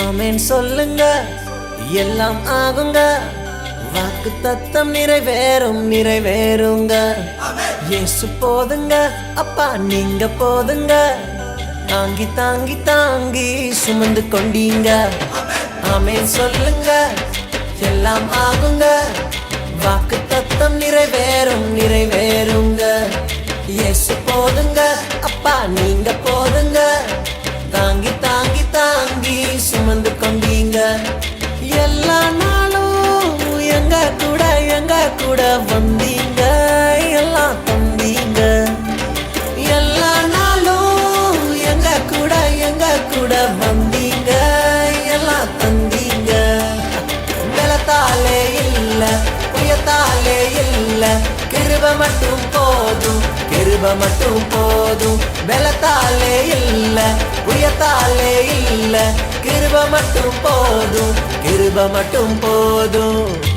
ஆமென் சொல்லுங்க, எல்லாம் ஆகுங்க. வாக்கு தத்தம் நிறைவேறும் நிறைவேறுங்க. இயேசு போதுங்க, அப்பா நீங்க போதுங்க. தாங்கி தாங்கி தாங்கி சுமந்து கொண்டீங்க. ஆமென் சொல்லுங்க, எல்லாம் ஆகுங்க. வாக்கு தத்தம் நிறைவேறும் நிறைவேறுங்க. இயேசு போதுங்க, அப்பா நீங்க போதுங்க. தாங்கி தாங்கி தாங்கி சுமந்து கொண்டீங்க. எல்லா நாளும் எங்க கூட வந்தீங்க. எல்லாம் தந்தீங்க. எல்லா நாளும் எங்க கூட வந்தீங்க. எல்லாம் தந்தீங்க. பலத்தாலே இல்ல, புயத்தாலே இல்ல, கிருபை மட்டும் போதும், கிருபை மட்டும் போதும். பலத்தாலே இல்ல, புயத்தாலே இல்ல, கிருபை மட்டும் போதும், கிருபை மட்டும் போதும்.